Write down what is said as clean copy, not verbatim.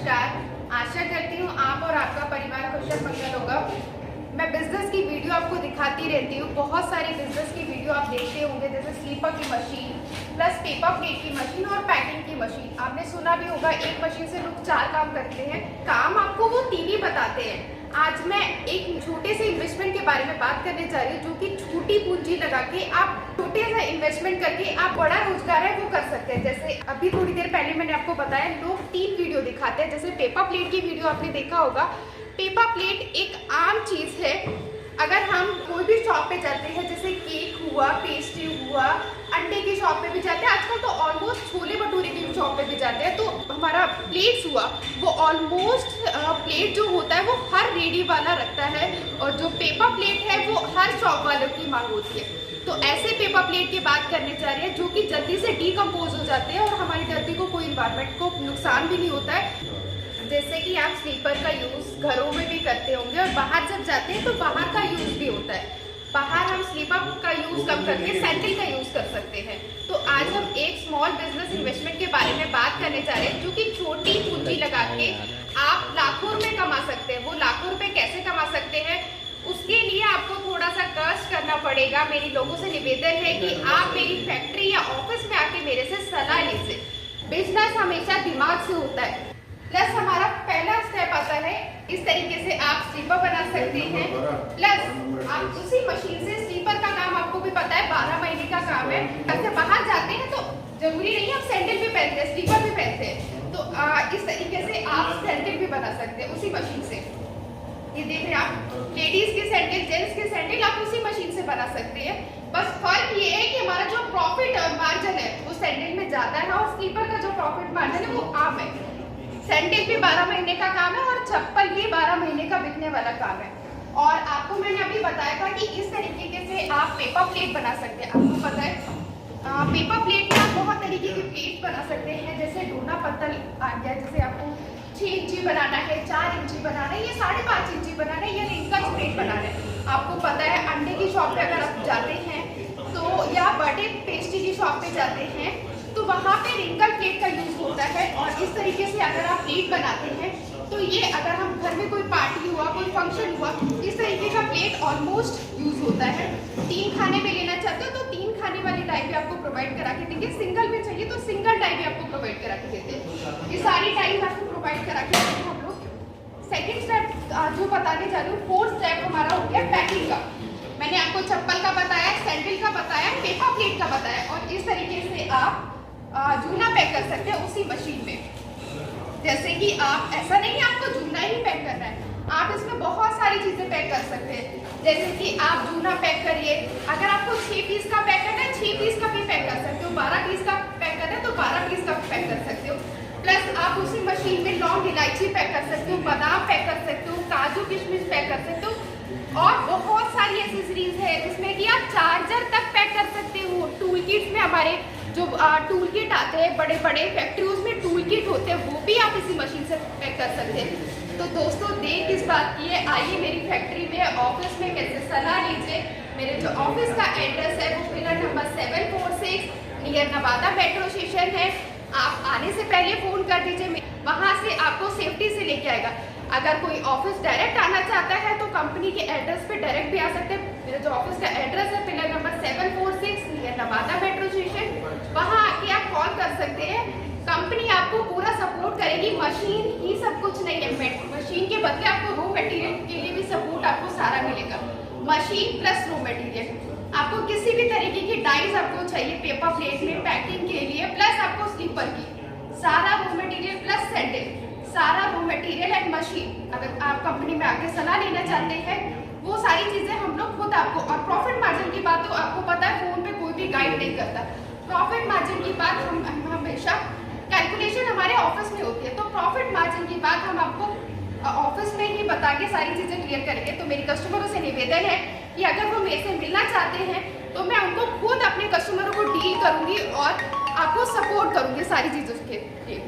नमस्कार। आशा करती हूँ आप और आपका परिवार कुशल मंगल होगा। मैं बिजनेस की वीडियो आपको दिखाती रहती हूँ। बहुत सारी बिजनेस की वीडियो आप देखते होंगे, जैसे स्लीपर की मशीन प्लस पेपर प्लेट की मशीन और पैकिंग की मशीन। आपने सुना भी होगा एक मशीन से लोग 4 काम करते हैं। काम आपको वो 3 ही बताते हैं। आज मैं एक छोटे से इन्वेस्टमेंट के बारे में बात करने जा रही हूँ, जो कि छोटी पूंजी लगा के आप छोटे सा इन्वेस्टमेंट करके आप बड़ा रोजगार है वो कर सकते हैं। जैसे अभी थोड़ी देर पहले मैंने आपको बताया, लोग 3 वीडियो दिखाते हैं। जैसे पेपर प्लेट की वीडियो आपने देखा होगा। पेपर प्लेट एक आम चीज है। अगर हम कोई भी शॉप पे जाते हैं, जैसे केक हुआ, पेस्ट्री हुआ, अंडे की शॉप पे भी जाते हैं, आजकल तो ऑलमोस्ट छोले भटूरे की शॉप पे भी जाते हैं, तो हमारा प्लेट्स हुआ वो ऑलमोस्ट प्लेट जो होता है वो हर रेडी वाला रखता है, और जो पेपर प्लेट है वो हर शॉप वालों की मांग होती है। तो ऐसे पेपर प्लेट की बात करने जा रहे हैं जो कि जल्दी से डीकम्पोज हो जाते हैं और हमारी धरती को कोई इन्वायरमेंट को नुकसान भी नहीं होता है। जैसे कि आप स्लीपर का यूज़ घरों में भी करते होंगे और बाहर जब जाते हैं तो बाहर का यूज़ भी होता है। बाहर हम स्लीपर का यूज़ कम करके सैंडल का यूज़ कर सकते हैं। तो आज हम एक स्मॉल बिजनेस इन्वेस्टमेंट के बारे में बात करने जा रहे हैं, जो कि छोटी पूंजी लगा के आप लाखों रुपए कमा सकते हैं। वो लाखों रुपए कैसे कमा सकते हैं, उसके लिए आपको थोड़ा सा कष्ट करना पड़ेगा। मेरी लोगों से निवेदन है कि आप मेरी फैक्ट्री या ऑफिस में आके मेरे से सलाह लीजिए। बिजनेस हमेशा दिमाग से होता है। प्लस हमारा पहला स्टेप आता है, इस तरीके से आप स्लीपर बना सकते हैं। प्लस आप उसी मशीन से, स्लीपर का काम आपको भी पता है 12 महीने का काम है। अगर बाहर जाते हैं तो जरूरी नहीं है आप सैंडल भी पहनते हैं, स्लीपर भी पहनते हैं, तो इस तरीके से आप सैंडल भी बना सकते हैं उसी मशीन से। ये देख रहे हैं आप, लेडीज के सैंडल, जेंट्स के सैंडल आप उसी मशीन से बना सकते हैं। बस फर्क ये है कि हमारा जो प्रॉफिट मार्जिन है वो सैंडल में ज्यादा है और स्लीपर का जो प्रॉफिट मार्जिन है वो आम है। सैंडल भी 12 महीने का काम है और चप्पल भी 12 महीने का बिकने वाला काम है। और आपको मैंने अभी बताया था कि इस तरीके से आप पेपर प्लेट बना सकते हैं। आपको पता है पेपर प्लेट में आप बहुत तरीके की प्लेट बना सकते हैं। जैसे डोना पत्तल आ गया, जैसे आपको 6 इंची बनाना है, 4 इंची बनाना है, या 5.5 इंची बनाना है, या रिंकल प्लेट बनाना है। आपको पता है अंडे की शॉप पे अगर आप जाते हैं तो, या बर्थडे पेस्ट्री की शॉप पे जाते हैं तो वहाँ पे रिंकल प्लेट का यूज होता है। और इस तरीके से अगर आप प्लेट बनाते हैं तो ये, अगर हम घर में कोई पार्टी हुआ, कोई फंक्शन हुआ, इस तरीके का प्लेट ऑलमोस्ट यूज होता है। 3 खाने में लेना चाहते हो तो 3 खाने वाली टाइप भी आपको प्रोवाइड करा के देंगे। सिंगल में चाहिए तो सिंगल टाइप भी आपको प्रोवाइड करा के देते हैं। ये सारी टाइप आपको प्रोवाइड करा के देते हैं हम लोग। सेकेंड स्टेप जो बताने जा रही हूँ, 4th स्टेप हमारा हो गया पैकिंग का। मैंने आपको चप्पल का बताया, सैंडल का बताया, पेपर प्लेट का बताया, और इस तरीके से आप जूना पैक कर सकते हैं उसी मशीन में। जैसे कि आप, ऐसा नहीं है आपको जूना ही पैक करना है, आप इसमें बहुत सारी चीजें पैक कर सकते हैं। जैसे कि आप जूना पैक करिए, अगर आपको 6 पीस का पैक करना है 6 पीस का भी पैक कर सकते हो, 12 पीस का पैक करना है तो 12 पीस का पैक कर सकते हो। प्लस आप उसी मशीन में लौंग इलायची पैक कर सकते हो, बादाम पैक कर सकते हो, काजू किशमिश पैक कर सकते हो, और बहुत सारी एक्सेसरीज है जिसमें कि आप चार्जर तक पैक कर सकते हो। टूल किट में हमारे जो टूल किट आते हैं, बड़े बड़े फैक्ट्रीज में टूल किट होते हैं, वो भी आप इसी मशीन से पैक कर सकते हैं। तो दोस्तों देर किस बात की है, आइए मेरी फैक्ट्री में, ऑफिस में कैसे सलाह लीजिए। मेरे जो ऑफिस का एड्रेस है वो pillar number 746 near Nawada metro station है। आप आने से पहले फोन कर दीजिए, वहाँ से आपको सेफ्टी से लेके आएगा। अगर कोई ऑफिस डायरेक्ट आना चाहता है तो कंपनी के एड्रेस पे डायरेक्ट भी आ सकते हैं। मेरा जो ऑफिस का एड्रेस है pillar number 746 near Nawada metro station, वहाँ आके आप कॉल कर सकते हैं। कंपनी आपको पूरा सपोर्ट करेगी। मशीन ही सब कुछ नहीं है, मशीन के बदले आपको रॉ मटेरियल के लिए भी सपोर्ट आपको सारा मिलेगा। मशीन प्लस रॉ मटेरियल, आपको किसी भी तरीके की डाइज आपको चाहिए पेपर प्लेट में पैकिंग के लिए, प्लस आपको स्लीपर की सारा रॉ मटेरियल प्लस सैंडल, सारा रॉ मटेरियल एंड मशीन। अगर आप कंपनी में आके सलाह लेना चाहते हैं, वो सारी चीजें हम लोग खुद आपको, और प्रॉफिट मार्जिन की बात तो आपको पता है फोन पे कोई भी गाइड नहीं करता। प्रॉफिट मार्जिन की बात हम हमेशा, कैलकुलेशन हमारे ऑफिस में होती है, तो प्रॉफिट मार्जिन की बात हम आपको ऑफिस में ही बता के सारी चीजें क्लियर करेंगे। तो मेरी कस्टमरों से निवेदन है कि अगर वो मेरे से मिलना चाहते हैं तो मैं उनको खुद अपने कस्टमरों को डील करूंगी और आपको सपोर्ट करूंगी सारी चीजों के लिए।